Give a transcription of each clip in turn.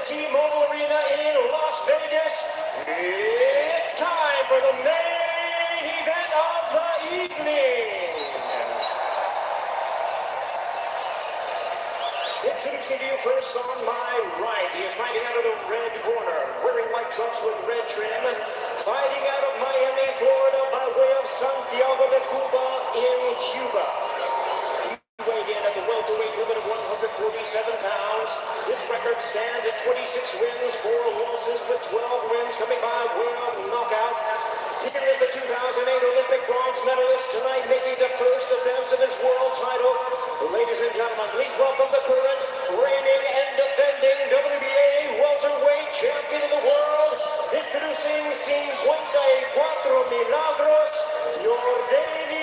T-Mobile Arena in Las Vegas. It's time for the main event of the evening. Introducing to you first on my right, he is fighting out of the red corner, wearing white trunks with red trim, fighting out of Miami, Florida, by way of Santiago de Cuba in Cuba. He weighed in at the welterweight limit of 147 pounds. His record stands at 26 wins, 4 losses, with 12 wins coming by way of knockout. Here is the 2008 Olympic bronze medalist tonight, making the first defense of his world title. Ladies and gentlemen, please welcome the current, reigning and defending WBA welterweight champion of the world, introducing 54 milagros, Yordenis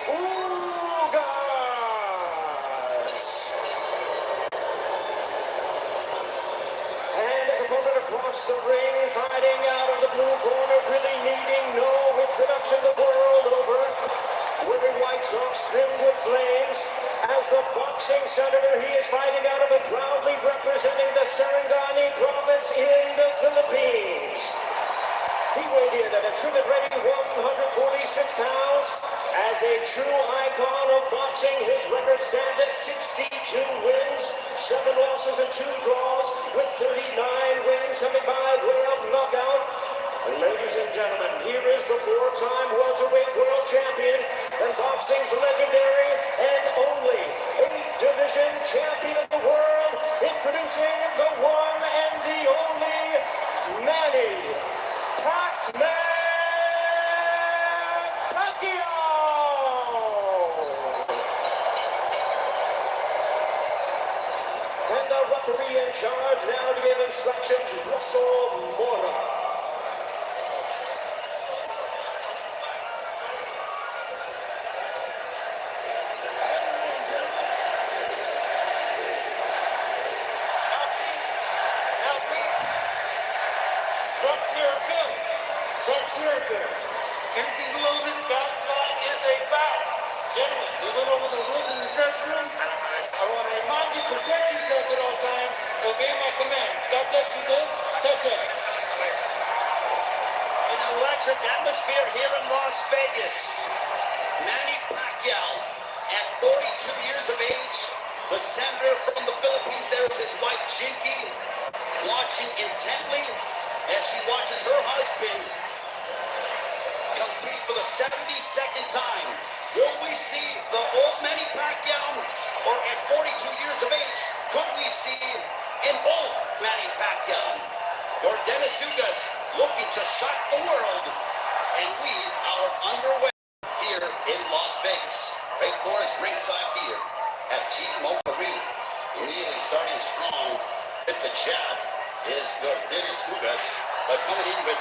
Ugas. And his opponent across the ring, fighting out of the blue corner, really needing no introduction the world over, wearing white trunks trimmed with flames. As the boxing senator, he is fighting out of it, proudly representing the Sarangani province in the Philippines. He weighed in at a trim and ready 146 pounds. As a true icon of boxing, his record stands at 62 wins, 7 losses and 2 draws, with 39 wins coming by way of knockout. Ladies and gentlemen, here is the 4-time welterweight world champion and boxing's legendary and only 8-division champion of the world, introducing the one and the only Manny Pacquiao. And the referee in charge now to give instructions, Russell Mora. Anything below this belt line is a foul. Gentlemen, we went over the rules in the dressing room. I want to remind you, protect yourself at all times. Obey my commands. God bless you, Bill. Touch hands. An electric atmosphere here in Las Vegas. Manny Pacquiao, at 42 years of age, the senator from the Philippines, there is his wife, Jinky, watching intently as she watches her husband compete for the 72nd time. Will we see the old Manny Pacquiao, or at 42 years of age, could we see an old Manny Pacquiao? Yordenis Ugas looking to shock the world, and we are underway here in Las Vegas. Right for us ringside here at T-Mobile Arena. Immediately starting strong with the jab is Yordenis Ugas, but coming in with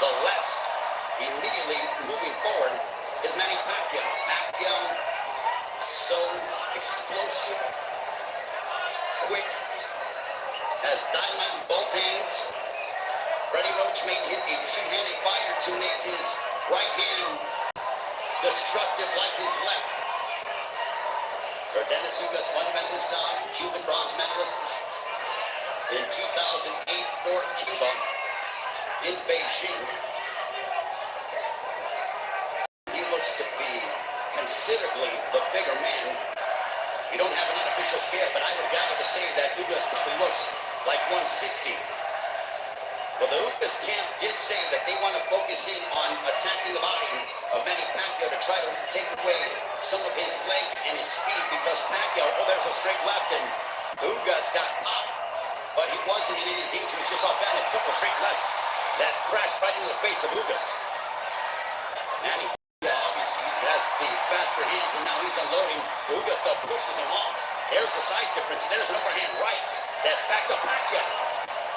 the lefts. Immediately moving forward is Manny Pacquiao. Pacquiao, so explosive, quick, has dynamite in both hands. Freddie Roach made him a two-handed fire to make his right hand destructive like his left. Yordenis Ugas, one medalist, Cuban bronze medalist in 2008 for Cuba in Beijing. To be considerably the bigger man. We don't have an unofficial scale, but I would gather to say that Ugas probably looks like 160. Well, the Ugas camp did say that they want to focus in on attacking the body of Manny Pacquiao to try to take away some of his legs and his speed, because Pacquiao, there's a straight left, and Ugas got popped, but he wasn't in any danger. He was just off balance. A couple straight lefts that crashed right into the face of Ugas. Manny has the faster hands, and now he's unloading. Ugas still pushes him off. There's the size difference. There's an overhand right that backed up Pacquiao.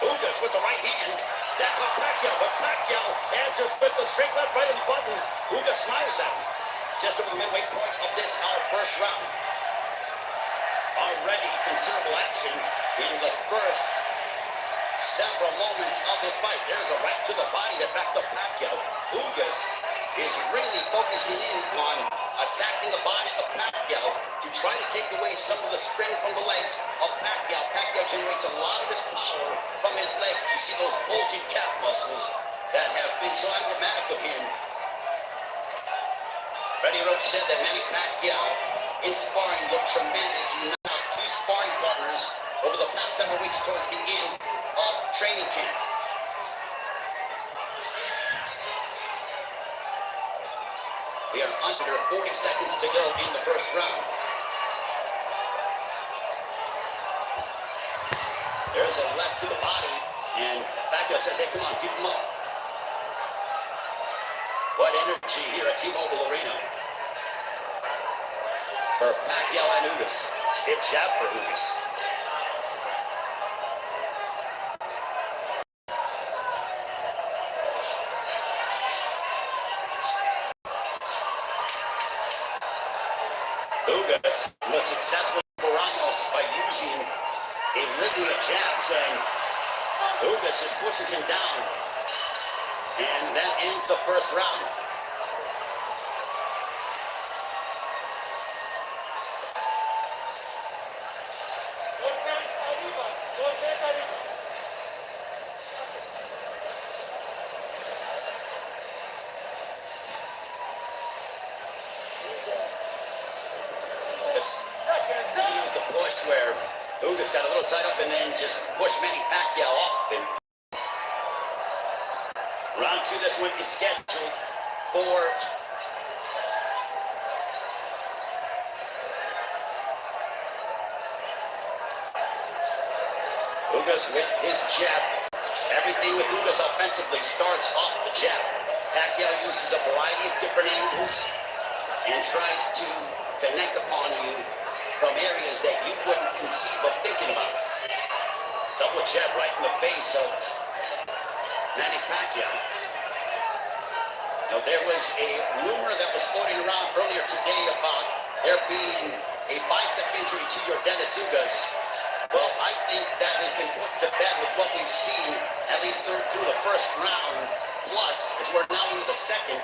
Ugas with the right hand. That caught Pacquiao, but Pacquiao answers with the straight left right in the button. Ugas smiles at him. Just over the midway point of this, our first round. Already considerable action in the first several moments of this fight. There's a right to the body that backed up Pacquiao. Ugas is really focusing in on attacking the body of Pacquiao to try to take away some of the spring from the legs of Pacquiao. Pacquiao generates a lot of his power from his legs. You see those bulging calf muscles that have been so emblematic of him. Freddie Roach said that Manny Pacquiao in sparring looked tremendous. He knocked 2 sparring partners over the past several weeks towards the end of training camp. We are under 40 seconds to go in the first round. There's a left to the body, and Pacquiao says, hey, come on, keep him up. What energy here at T-Mobile Arena for Pacquiao and Ugas. Stiff jab for Ugas. Ugas was successful for Ramos by using a litany of jabs, and Ugas just pushes him down. And that ends the first round. He used the push where Ugas got a little tied up and then just pushed Manny Pacquiao off. And round 2, this one is scheduled for Ugas with his jab. Everything with Ugas offensively starts off the jab. Pacquiao uses a variety of different angles and tries to connect upon you from areas that you wouldn't conceive of thinking about. Double jab right in the face of Manny Pacquiao. Now, there was a rumor that was floating around earlier today about there being a bicep injury to Yordenis Ugas. Well, I think that has been put to bed with what we've seen, at least through the first round. Plus, as we're now into the second,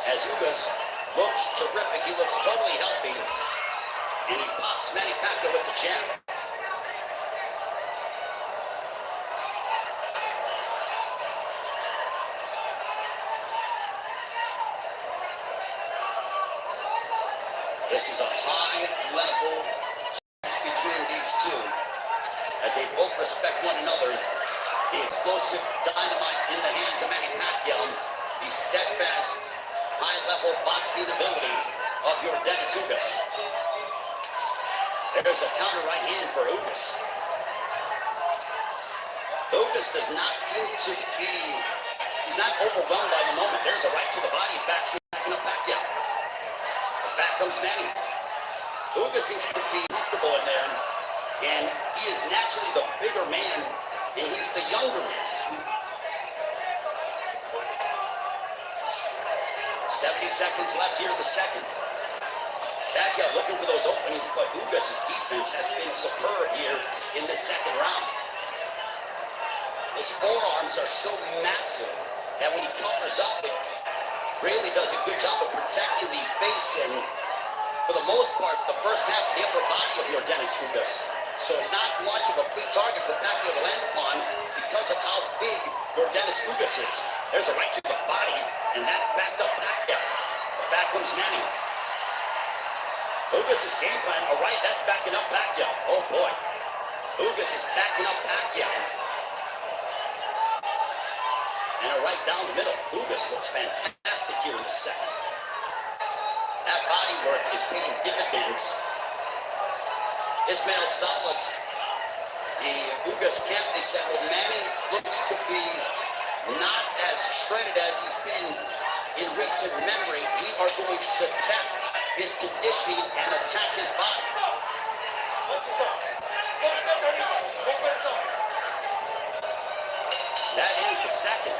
as Ugas looks terrific, he looks totally healthy, and he pops Manny Pacquiao with the jab. This is a high-level match between these two, as they both respect one another. The explosive dynamite in the hands of Manny Pacquiao, the steadfast, high-level boxing ability of Yordenis Ugas. There's a counter right hand for Ugas. Ugas does not seem to be, he's not overwhelmed by the moment. There's a right to the body, backs up Pacquiao. Back comes Manny. Ugas seems to be comfortable in there, and he is naturally the bigger man, and he's the younger man. 70 seconds left here in the second. Pacquiao looking for those openings, but Ugas' defense has been superb here in the second round. His forearms are so massive that when he covers up, it really does a good job of protecting the face and, for the most part, the first half of the upper body of Yordenis Ugas. So not much of a free target for Pacquiao to land upon because of how big Yordenis Ugas is. There's a right to the body, and that backed up Pacquiao. Back comes Manny. Ugas' game plan, all right, that's backing up Pacquiao. Oh boy. Ugas is backing up Pacquiao. And a right down the middle. Ugas looks fantastic here in the second. That body work is paying dividends. Ismael Salas, the Ugas camp, they said, well, Manny looks to be not as shredded as he's been in recent memory. We are going to test his conditioning and attack his body. That ends the second.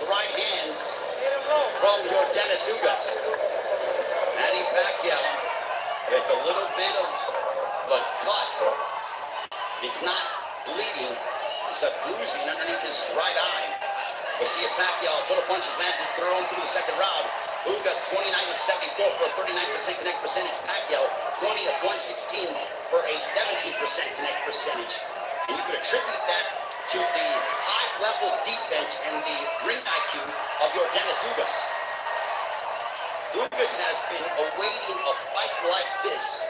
Right hands from Yordenis Ugas. Manny Pacquiao with a little bit of a cut. It's not bleeding. It's a bruising underneath his right eye. We'll see if Pacquiao total punches landed thrown through the second round. Ugas 29 of 74 for a 39% connect percentage. Pacquiao 20 of 116 for a 17% connect percentage. And you could attribute that to the high-level defense and the ring IQ of Yordenis Ugas. Ugas has been awaiting a fight like this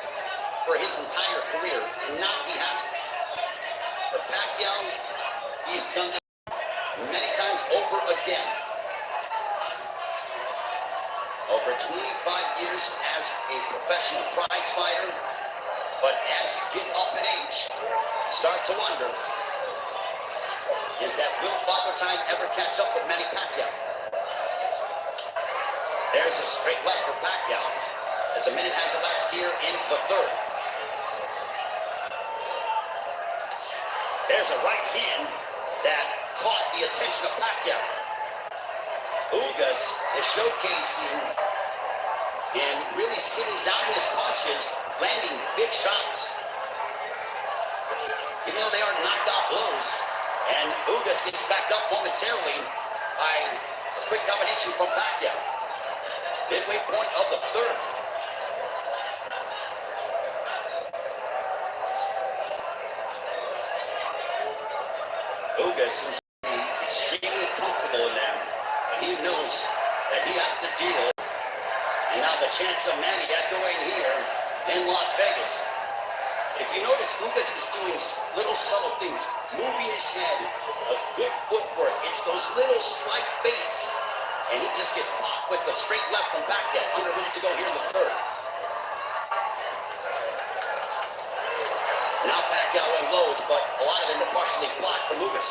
for his entire career, and now he has it. For Pacquiao, he's done this many times over again. Over 25 years as a professional prize fighter, but as you get up in age, start to wonder, is that will Father Time ever catch up with Manny Pacquiao? There's a straight left for Pacquiao as a minute has elapsed here in the third. There's a right hand that caught the attention of Pacquiao. Ugas is showcasing and really sitting down in his punches, landing big shots. Even though they are knocked-out blows, and Ugas gets backed up momentarily by a quick combination from Pacquiao. Midway point of the third. Ugas seems to be extremely comfortable in there, but he knows that he has to deal. And now the chance of Manny echoing here in Las Vegas. If you notice, Ugas is doing little subtle things, moving his head, a good footwork. It's those little slight baits, and he just gets popped with a straight left from Pacquiao. Under a minute to go here in the third. Now Pacquiao unloads, but a lot of them are partially blocked from Ugas.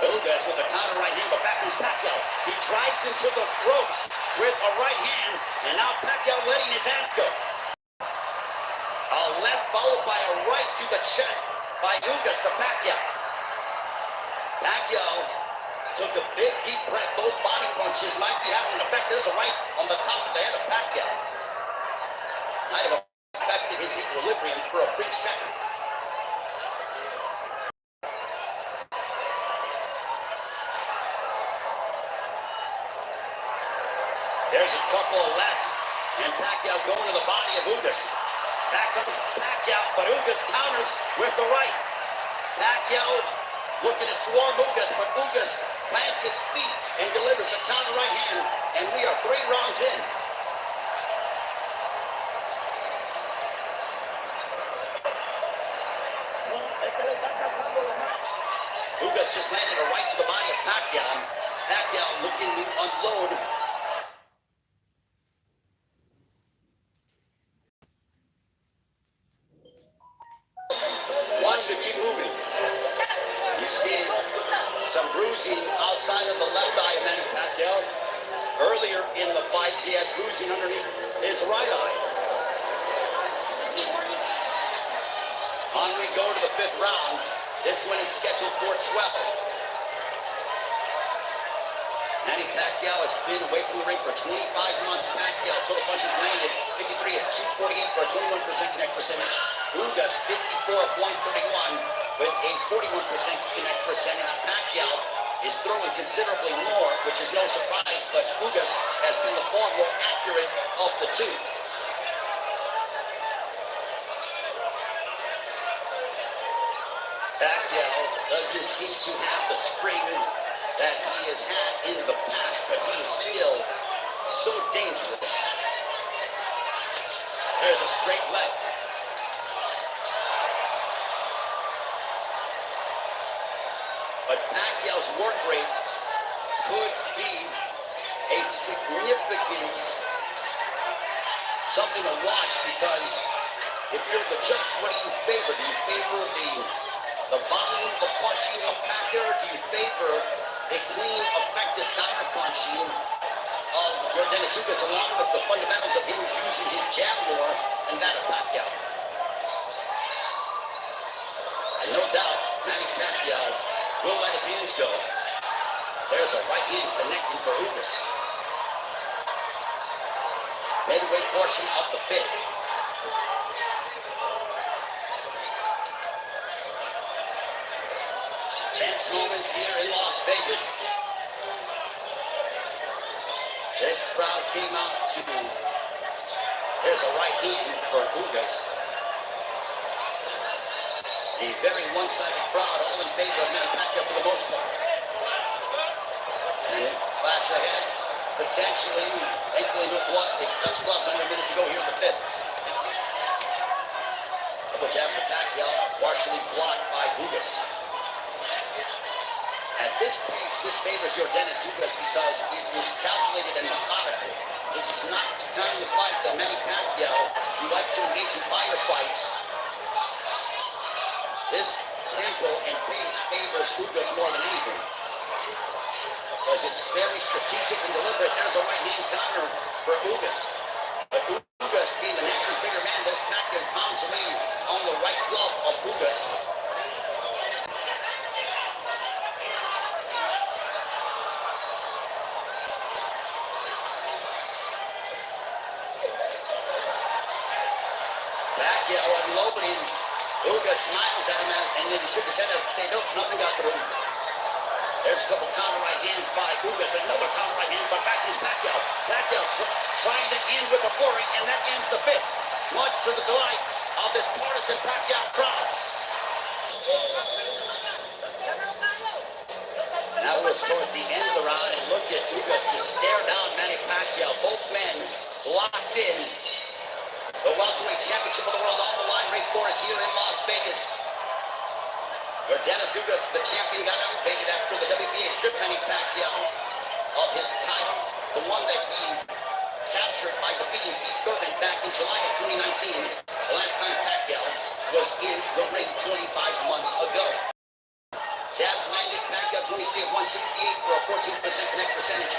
Ugas with a counter right hand, but back comes Pacquiao. He drives into the ropes with a right hand, and now Pacquiao letting his hands go. A left followed by a right to the chest by Ugas to Pacquiao. Pacquiao took a big deep breath. Those body punches might be having an effect. There's a right on the top of the head of Pacquiao. Might have affected his equilibrium for a brief second. There's a couple of lefts, and Pacquiao going to the body of Ugas. Back comes Pacquiao, but Ugas counters with the right. Pacquiao looking to swarm Ugas, but Ugas plants his feet and delivers a counter right hand, and we are 3 rounds in. Ugas just landed a right to the body of Pacquiao. Pacquiao looking to unload. Watch it keep moving. You see some bruising outside of the left eye of Manny Pacquiao. Earlier in the fight, he had bruising underneath his right eye. On we go to the 5th round. This one is scheduled for 12. Manny Pacquiao has been away from the ring for 25 months. Pacquiao total punches landed 53 of 248 for a 21% connect percentage. Ugas 54 of 131 with a 41% connect percentage. Pacquiao is throwing considerably more, which is no surprise, but Ugas has been the far more accurate of the two. Pacquiao doesn't seem to have the spring that he has had in the past, but he is still so dangerous. There's a straight left. But Pacquiao's work rate could be a significant something to watch, because if you're the judge, what do you favor? Do you favor the volume of punching of Pacquiao, or do you favor a clean, effective counter-punching of Yordenis Ugas, along with the fundamentals of him using his jab more than that of Pacquiao? And no doubt, Manny Pacquiao will let his hands go. There's a right hand connecting for Ugas. Midway portion of the 5th. Tense moments here in Las Vegas. This crowd came out to... There's a right hand for Ugas. A very one-sided crowd, all in favor of Manny Pacquiao for the most part. And clash of heads, potentially, thankfully no blood. They touch gloves under a minute to go here in the fifth. Double jab for Pacquiao, partially blocked by Ugas. At this pace, this favors Yordenis Ugas because it is calculated and methodical. This is not the kind of fight that Manny Pacquiao, who likes to engage in firefights. This tempo and pace favors Ugas more than anything. Because it's very strategic and deliberate. There's a right-hand counter for Ugas. But Ugas, being the naturally bigger man, this Pacquiao pounds away on the right glove of Ugas. Pacquiao unloading. Ugas smiles at him and then he shook his head as to say, nope, nothing got through. There's a couple counter right hands by Ugas, another counter right hand, but back is Pacquiao. Pacquiao trying to end with a flurry, and that ends the fifth. Much to the delight of this partisan Pacquiao crowd. Now we're towards the end of the round, and look at Ugas just stare down Manny Pacquiao. Both men locked in. The welterweight championship of the world on the line right for us here in Las Vegas. Yordenis Ugas, the champion, got elevated after the WBA stripped Manny Pacquiao of his title, the one that he captured by defeating Pete Thurman back in July of 2019. The last time Pacquiao was in the ring 25 months ago. Jabs landed. Pacquiao 23 of 168 for a 14% connect percentage.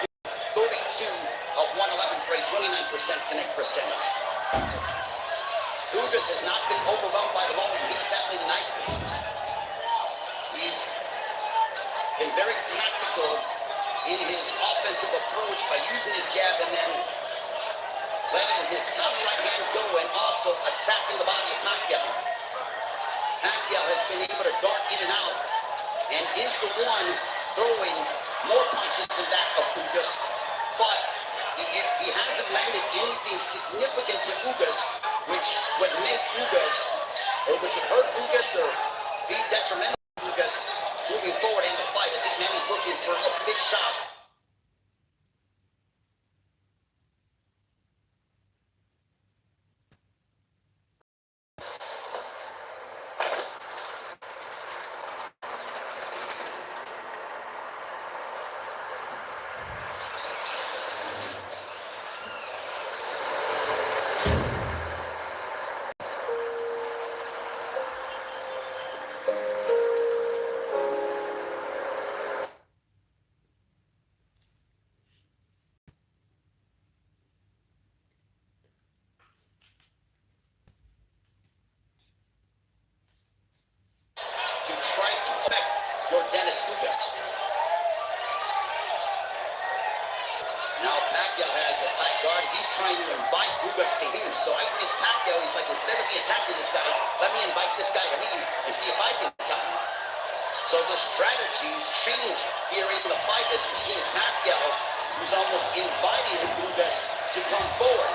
32 of 111 for a 29% connect percentage. Ugas has not been overwhelmed by the moment. He's settling nicely. He's been very tactical in his offensive approach by using his jab and then letting his counter right hand go and also attacking the body of Pacquiao. Pacquiao has been able to dart in and out and is the one throwing more punches than that of Ugas, but he hasn't landed anything significant to Ugas, which would make Ugas, or which would hurt Ugas or be detrimental to Ugas moving forward in the fight. I think Manny's looking for a big shot. Yordenis Ugas. Now Pacquiao has a tight guard. He's trying to invite Ugas to him. So I think Pacquiao is like, instead of me attacking this guy, let me invite this guy to me and see if I can counter. So the strategies change here in the fight as you see Pacquiao, who's almost inviting Ugas to come forward.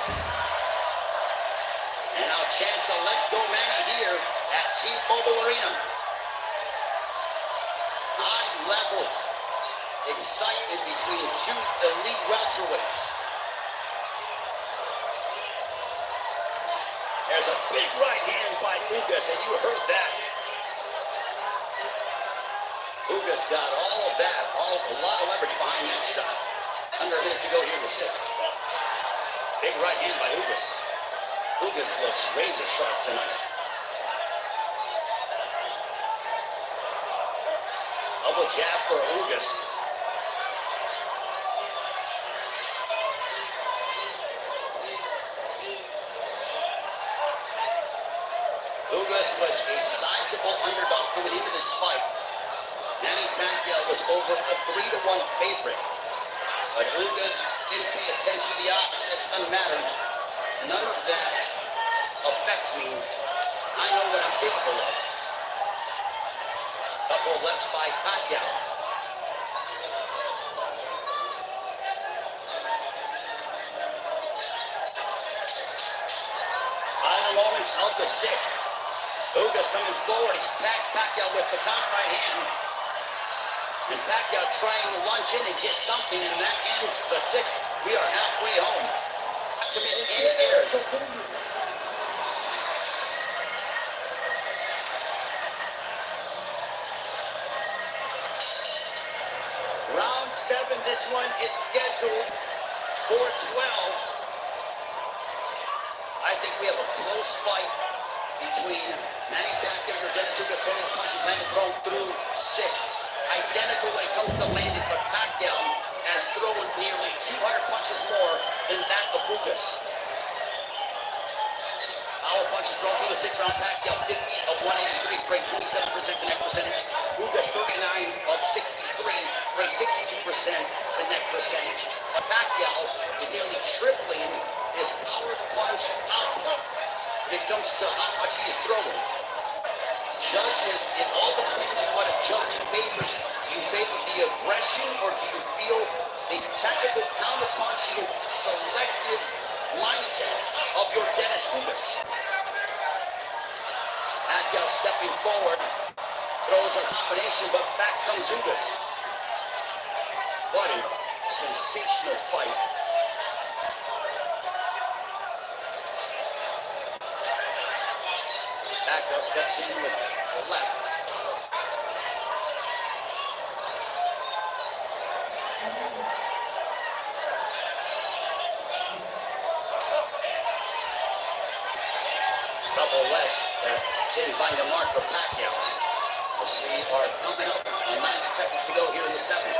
And now chance of let's go Manny here at T-Mobile Arena. High-level excitement between two elite welterweights. There's a big right hand by Ugas, and you heard that. Ugas got all of that, a lot of leverage behind that shot. Under a minute to go here in the sixth. Big right hand by Ugas. Ugas looks razor sharp tonight. Double jab for Ugas. Ugas was a sizable underdog coming into this fight. Manny Pacquiao was over a 3-1 favorite. But Ugas didn't pay attention to the odds. It doesn't matter. None of that affects me. I know what I'm capable of. Couple of lefts by Pacquiao. Final moments of the sixth. Ugas coming forward. He tags Pacquiao with the counter right hand. And Pacquiao trying to lunge in and get something, and that ends the sixth. We are halfway home. Commit and airs. Round 7, this one is scheduled for 12. I think we have a close fight between Manny Pacquiao and YORDENIS UGAS. Total punches landed thrown through 6. Identical when it comes to landing, but Pacquiao has thrown nearly 200 punches more than that of Ugas. Power punches thrown through the 6th round. Pacquiao 50 of 183, break 27% connect percentage. Ugas 39 of 63, break 62% connect percentage. Pacquiao is nearly tripling his power punch output when it comes to how much he is throwing. Judges, it all depends on what a judge favors. Do you favor the aggression, or do you feel the technical counter-punching, selective mindset of YORDENIS UGAS? Pacquiao stepping forward, throws a combination, but back comes Ugas. What a sensational fight. Pacquiao steps in with the left. Couple lefts that didn't find a mark for Pacquiao. As we are coming up on 90 seconds to go here in the 7th.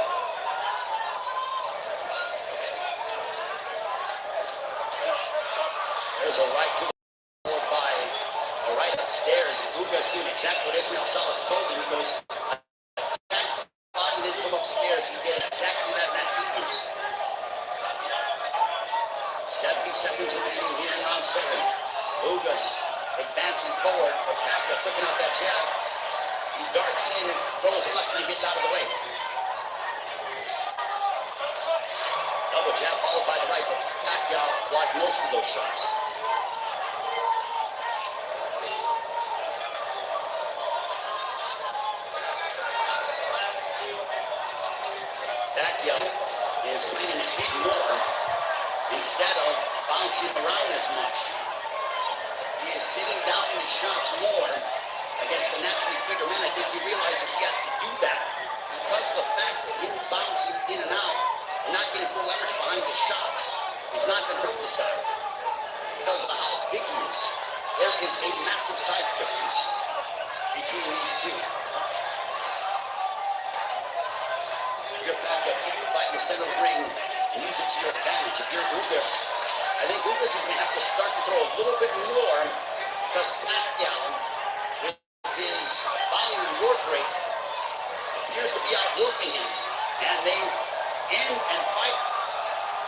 There's a right to the floor by a right upstairs. Ugas doing exactly what Ismail Salas told him. He goes, attack the body, then come upstairs. He did exactly that in that sequence. 70 seconds remaining here in round 7. Ugas advancing forward. Pacquiao clicking out that jab. He darts in, throws left, and he gets out of the way. Double jab followed by the right, but Pacquiao blocked most of those shots. Pacquiao is planting his feet more instead of bouncing around as much. He is sitting down in his shots more against the naturally bigger man. I think he realizes he has to do that because of the fact that him bouncing in and out and not getting full leverage behind his shots is not going to hurt this guy because of how big he is. There is a massive size difference between these two. Your Pacquiao, keep the fight in the center of the ring and use it to your advantage. If you're Ugas, I think Ugas is going to have to start to throw a little bit more because Pacquiao, with his volume and work rate, appears to be outworking him. And they end and fight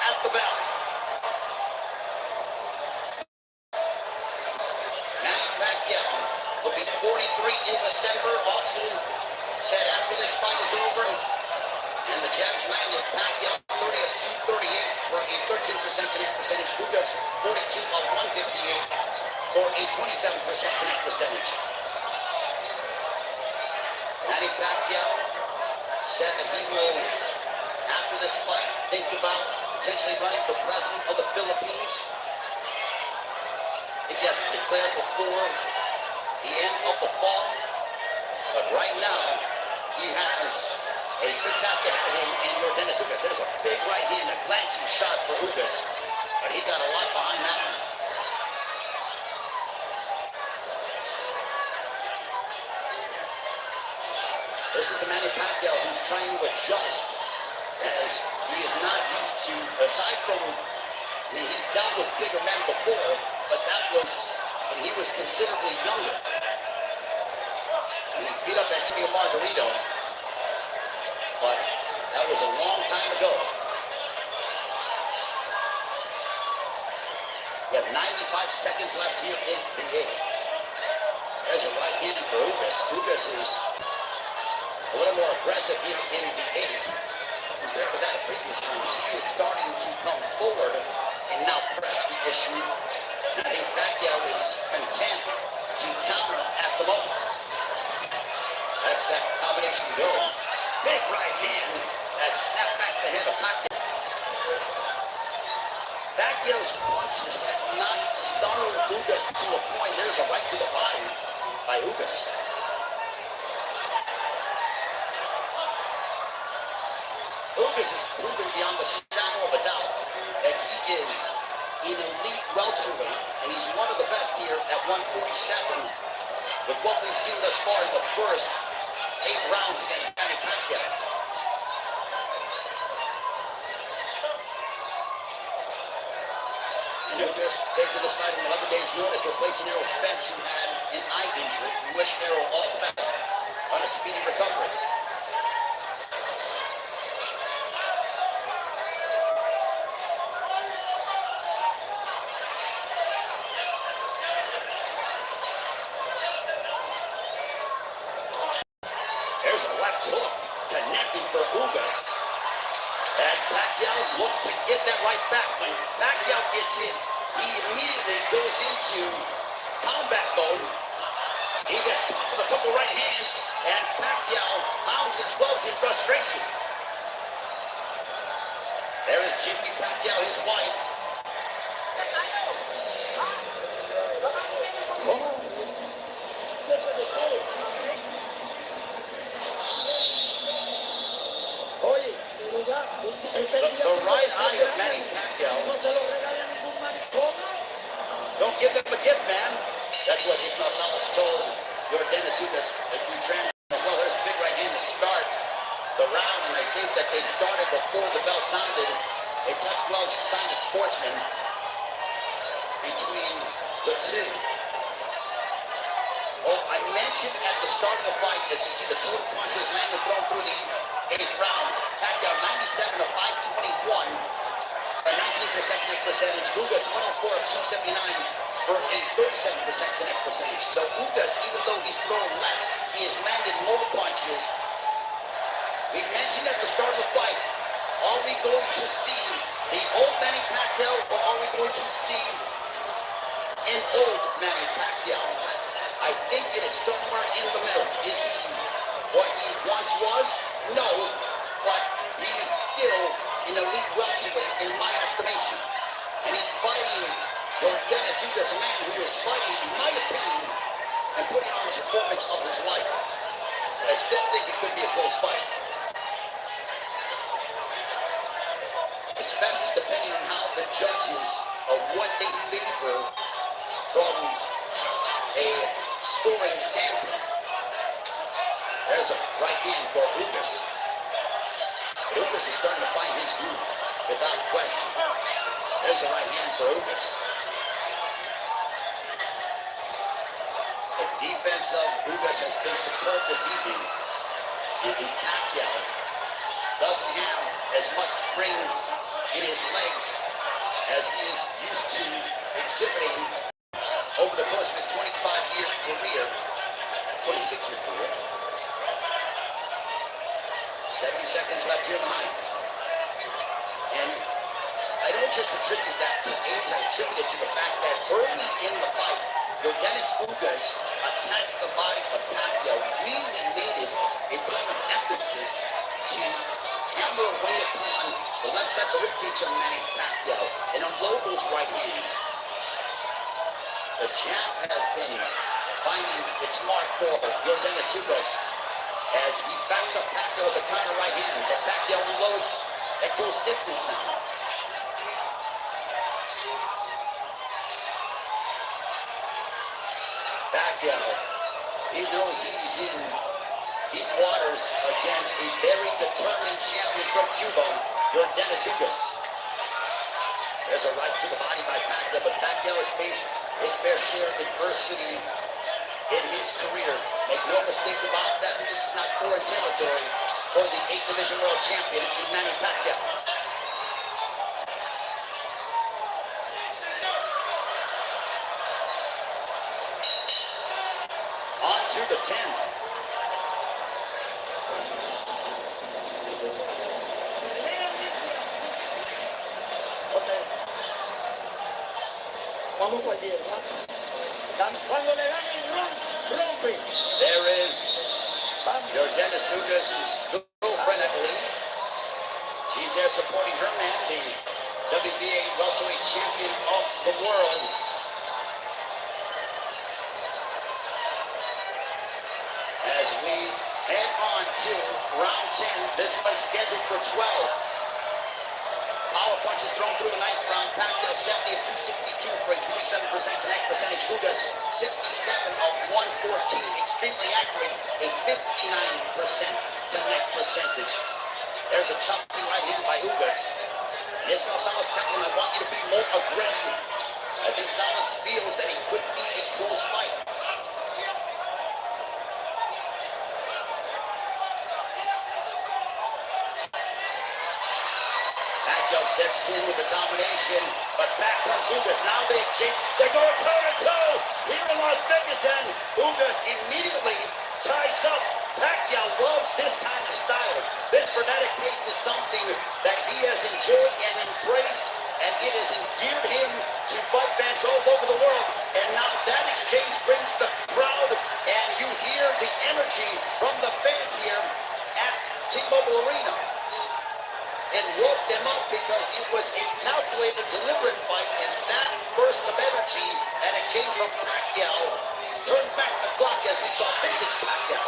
at the bell. Manny Pacquiao will be 43 in December. Also said after this fight is over, and the jabs landed, Pacquiao 30 of 238 for a 13% connect percentage. Ugas 42 of 158 for a 27% connect percentage. Manny Pacquiao said that he will, after this fight, think about potentially running for president of the Philippines. I think he has to declare before the end of the fall. But right now, he has a good task ahead of him in YORDENIS UGAS. There's a big right hand, a glancing shot for Ugas, but he got a lot behind that one. This is a Manny Pacquiao who's trying to adjust, as he is not used to, aside from, I mean, he's dealt with bigger men before, but that was when he was considerably younger. And he beat up Antonio Margarito, but that was a long time ago. We have 95 seconds left here in the game. There's a right hand for Ugas. Ugas is a little more aggressive here in the eighth. Compared to that of previous times, he is starting to come forward and now press the issue. And I think Pacquiao is content to counter at the moment. That's that combination go. Big right hand that snapped back the head of Pacquiao. Pacquiao's punches have not startled Ugas to a point. There's a right to the body by Ugas. Ugas has proven beyond the shadow of a doubt that he is an elite welterweight, and he's one of the best here at 147. With what we've seen thus far in the first 8 rounds against Manny Pacquiao. And Ugas taking this fight in 11 days' notice, replacing Errol Spence, who had an eye injury. We wish Errol all the best on a speedy recovery. There's a left hook connecting for Ugas. And Pacquiao looks to get that right back. When Pacquiao gets hit, he immediately goes into combat mode. He gets popped with a couple right hands, and Pacquiao pounds his gloves in frustration. There is Jimmy Pacquiao, his wife. The right eye of Manny Pacquiao. Don't give them a gift, man. That's what Ismael Salas told Yordenis Ugas as we translate as well. There's a big right hand to start the round, and I think that they started before the bell sounded. They touched gloves, signed a sportsman between the two. Oh, I mentioned at the start of the fight, as you see the total punches Manny thrown through the 8th round. Pacquiao 97 of 521 for a 19% connect percentage. Ugas 104 of 279 for a 37% connect percentage. So Ugas, even though he's thrown less, he has landed more punches. We mentioned at the start of the fight, are we going to see the old Manny Pacquiao, or are we going to see an old Manny Pacquiao? I think it is somewhere in the middle. Is he what he once was? No, but he is still an elite welterweight in my estimation. And he's fighting Yordenis Ugas, a man who is fighting, in my opinion, and putting on the performance of his life. But I still think it could be a close fight. Especially depending on how the judges or what they favor from a scoring standpoint. There's a right hand for Ugas. Ugas is starting to find his groove without question. There's a right hand for Ugas. The defense of Ugas has been superb this evening. And Pacquiao doesn't have as much spring in his legs as he is used to exhibiting over the course of his 25-year career, 26-year career. 70 seconds left here in the ninth. And I don't just attribute that to age, I attribute it to the fact that early in the fight, Yordenis Ugas attacked the body of Pacquiao, really made it a point of emphasis to hammer away upon the left side of the ribcage of Manny Pacquiao and unload those right hands. The jab has been finding its mark for Yordenis Ugas as he backs up Pacquiao with a counter right hand. But Pacquiao unloads at close distance now. Pacquiao, he knows he's in deep waters against a very determined champion from Cuba, Yordenis Ugas. There's a right to the body by Pacquiao, but Pacquiao has faced his fair share of adversity in his career. Make no mistake about that, this is not foreign territory for the 8th Division World Champion, Manny Pacquiao. On to the 10th. vamos por allí, ¿verdad? Cuando le dan el rompe. There is Yordenis Ugas' girlfriend, I believe. She's there supporting her man, the WBA welterweight champion of the world. As we head on to round 10, this one's scheduled for 12. Power punches thrown through the ninth round. Pacquiao 70 of 262 for a 27% connect percentage. Ugas 67 of 114. Extremely accurate. A 59% connect percentage. There's a chopping right hand by Ugas. And Ismael Salas telling him, I want you to be more aggressive. I think Salas feels that it could be a close fight. Pacquiao steps in with the domination, but back comes Ugas. Now they exchange. They're going toe-to-toe here in Las Vegas, and Ugas immediately ties up. Pacquiao loves this kind of style. This frenetic pace is something that he has enjoyed and embraced, and it has endeared him to fight fans all over the world. And now that exchange brings the crowd, and you hear the energy from the fans here at T-Mobile Arena. And woke them up because it was a calculated, deliberate fight, and that burst of energy, and it came from Pacquiao. Turned back the clock as we saw vintage Pacquiao.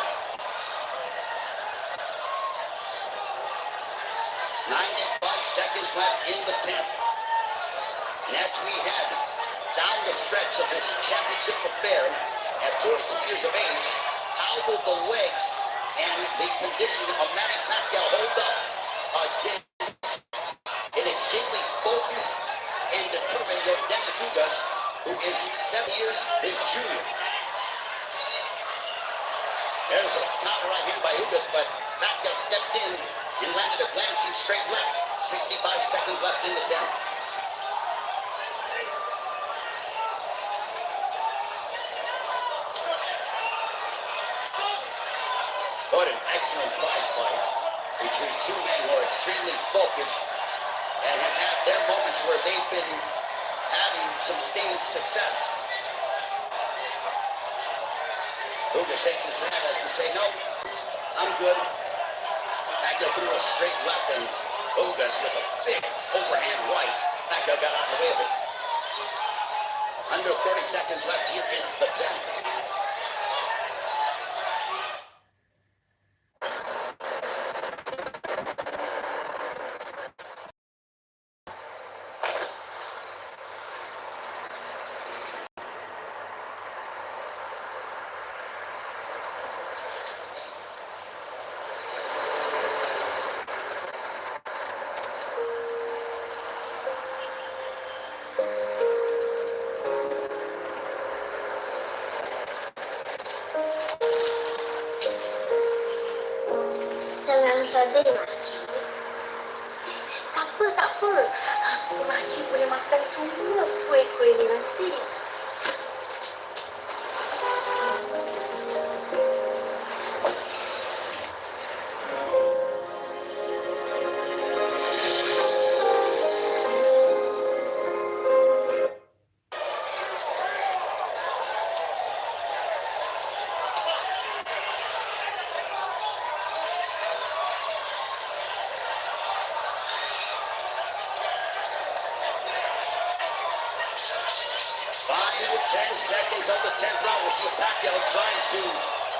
95 seconds left in the 10th. And as we head down the stretch of this championship affair at 42 years of age, how will the legs and the conditions of Manny Pacquiao hold up against an extremely focused and determined Yordenis Ugas, who is 7 years his junior? There's a counter right hand by Ugas, but Pacquiao stepped in and landed a glancing straight left. 65 seconds left in the 10th. What an excellent prize fight between two men who are extremely focused and have had their moments where they've been having sustained success. Ugas shakes his head as to say, no, I'm good. Pacquiao threw a straight left, and Ugas with a big overhand right. Pacquiao got out of the way of it. Under 30 seconds left here in the 10th. Jangan sadar makcik. Tak apa. Makcik boleh makan semua kuih-kuih ni nanti. Five to 10 seconds of the 10th round. We'll see if Pacquiao tries to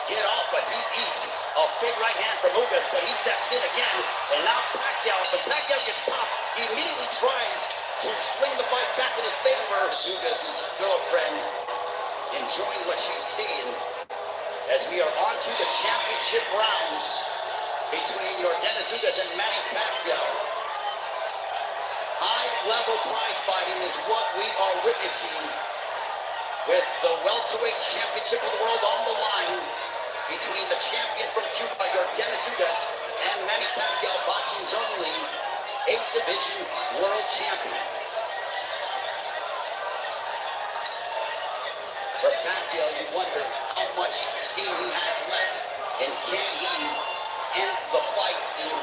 get off, but he eats a big right hand from Ugas, but he steps in again. And now Pacquiao, if Pacquiao gets popped, he immediately tries to swing the fight back in his favor. Ugas' girlfriend enjoying what she's seeing as we are on to the championship rounds between Yordenis Ugas and Manny Pacquiao. High-level prize fighting is what we are witnessing, with the welterweight championship of the world on the line between the champion from Cuba, Yordenis Ugas, and Manny Pacquiao, boxing's only 8th division world champion. For Pacquiao, you wonder how much steam he has left, and can he end the fight in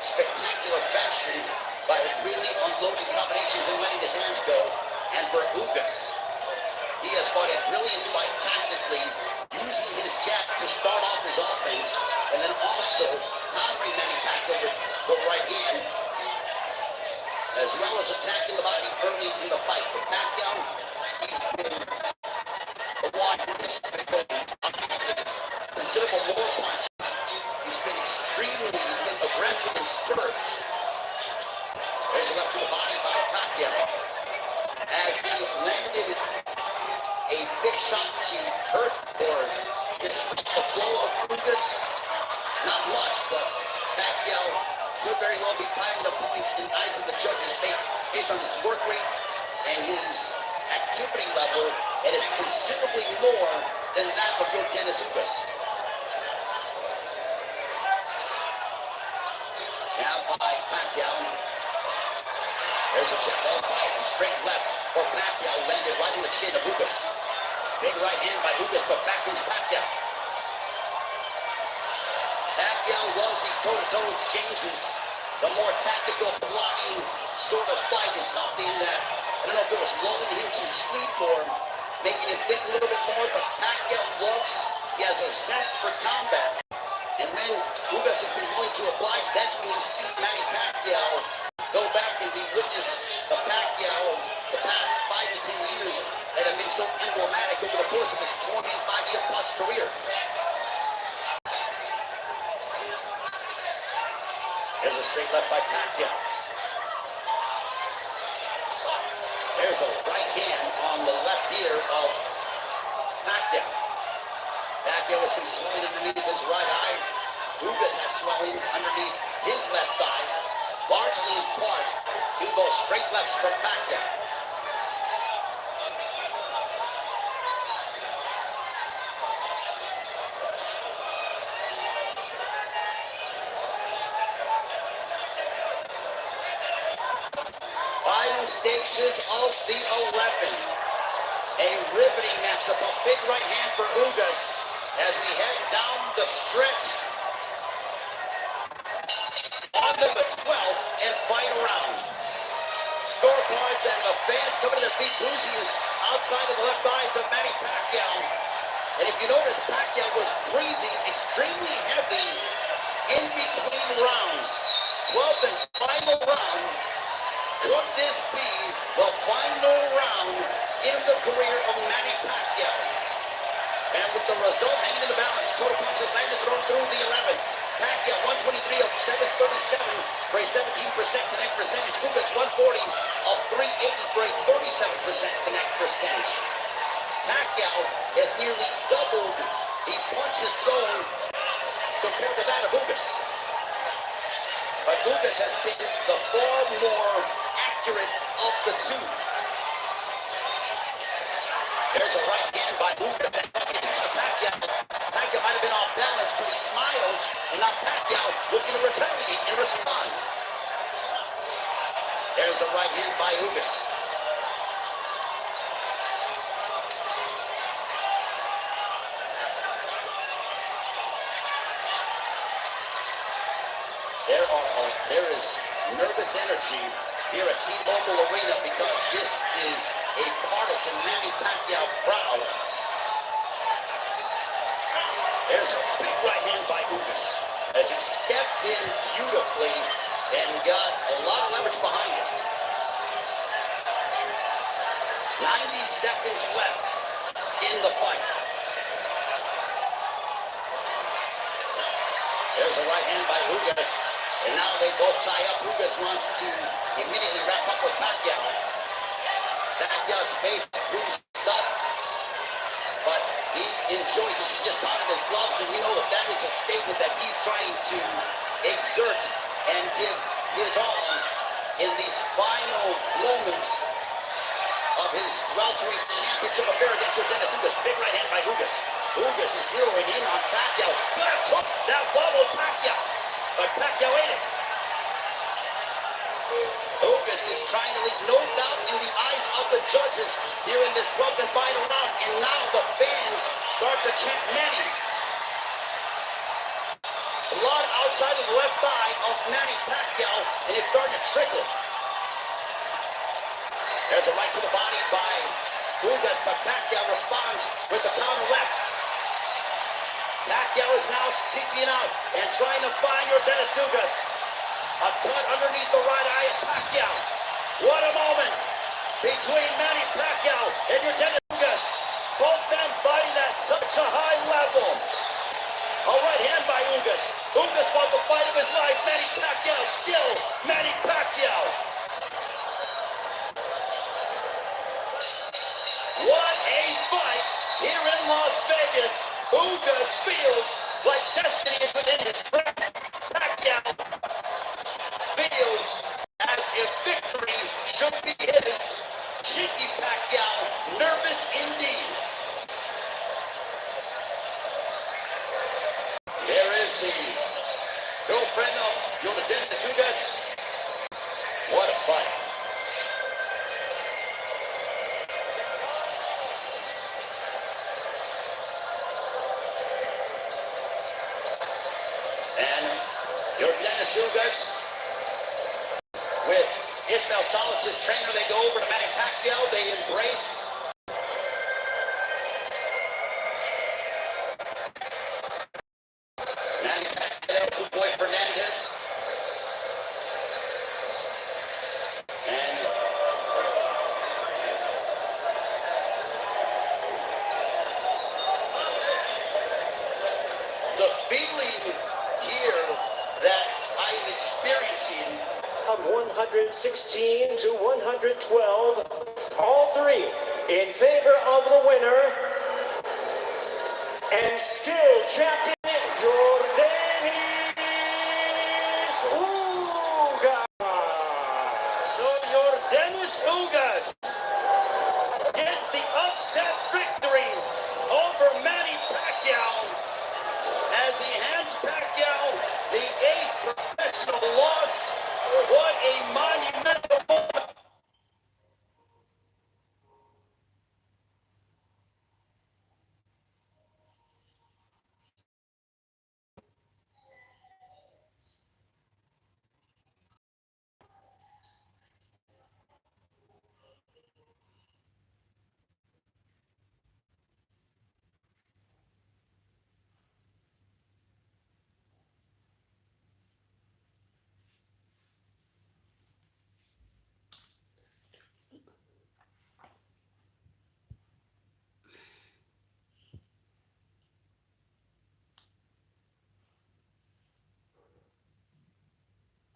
spectacular fashion by really unloading combinations and letting his hands go. And for Ugas, He has fought a brilliant fight tactically, using his jab to start off his offense, and then also countering Manny Pacquiao with the right hand, as well as attacking the body early in the fight. For Pacquiao, he's been a wide risk because considerable more punches. He's been aggressive in spurts. There's a left to the body by Pacquiao as he landed a big shot to hurt or disrupt the flow of Ugas. Not much, but Pacquiao could very well be climbing the points in the eyes of the judges based on his work rate and his activity level that is considerably more than that of YORDENIS UGAS. Now by Pacquiao. There's a jab held by straight left for Pacquiao, landed right in the chin of Ugas. Big right hand by Ugas, but back is Pacquiao. Pacquiao loves these toe-to-toe exchanges. The more tactical, blocking sort of fight is something that, I don't know if it was lulling him to sleep or making him think a little bit more, but Pacquiao loves, he has a zest for combat. And when Ugas has been willing to oblige, that's when you see Manny Pacquiao go back and be witness the Pacquiao of the past 5 to 10 years that have been so emblematic over the course of his 25-year plus career. There's a straight left by Pacquiao. There's a right hand on the left ear of Pacquiao. Pacquiao with some swelling underneath his right eye. Ugas has swelling underneath his left eye, largely in part to those straight lefts from Pacquiao. Final stages of the 11. A riveting matchup, a big right hand for Ugas as we head down the stretch onto the 12th and final round. Scorecards and the fans coming to their feet, losing outside of the left eyes of Manny Pacquiao. And if you notice, Pacquiao was breathing extremely heavy in between rounds. 12th and final round. Could this be the final round in the career of Manny Pacquiao? And with the result hanging in the balance, total punches landed thrown through the 11. Pacquiao 123 of 737 for a 17% connect percentage. Ugas 140 of 380 for a 37% connect percentage. Pacquiao has nearly doubled the punches thrown compared to that of Ugas. But Ugas has been the far more accurate of the two. There's a right hand by Ugas and Pacquiao. Pacquiao might have been off balance, but he smiles, and now Pacquiao looking to retaliate and respond. There's a right hand by Ugas. There is nervous energy here at T-Mobile Arena because this is a partisan Manny Pacquiao crowd. There's a big right hand by Ugas as he stepped in beautifully and got a lot of leverage behind him. 90 seconds left in the fight. There's a right hand by Ugas. And now they both tie up. Ugas wants to immediately wrap up with Pacquiao. Pacquiao's face bruised up, but he enjoys this. He just potted his gloves, and we know that that is a statement that he's trying to exert and give his all in these final moments of his welterweight championship affair against YORDENIS UGAS. Big right hand by Ugas. Ugas is zeroing in on Pacquiao. Left hook, that wobbled Pacquiao. But Pacquiao ate it. Ugas is trying to leave no doubt in the eyes of the judges here in this 12th and final round. And now the fans start to chant Manny. Blood outside of the left thigh of Manny Pacquiao, and it's starting to trickle. There's a right to the body by Ugas, but Pacquiao responds with the counter left. Pacquiao is now seeking out and trying to find YORDENIS UGAS. A cut underneath the right eye of Pacquiao. What a moment between Manny Pacquiao and YORDENIS UGAS. Both men fighting at such a high level. A right hand by Ugas. Ugas fought the fight of his life. Manny Pacquiao still Manny Pacquiao. What a fight here in Las Vegas. Ugas feels like destiny is within his grasp. Pacquiao feels as if victory should be his. Cheeky Pacquiao, nervous indeed. There is the girlfriend of YORDENIS UGAS. What a fight. And YORDENIS UGAS with Ismael Salas' trainer, they go over to Manny Pacquiao, they embrace. Manny Pacquiao, good boy Fernandez. And the feeling here that I'm experiencing. 116 to 112. All three in favor of the winner. And still champion.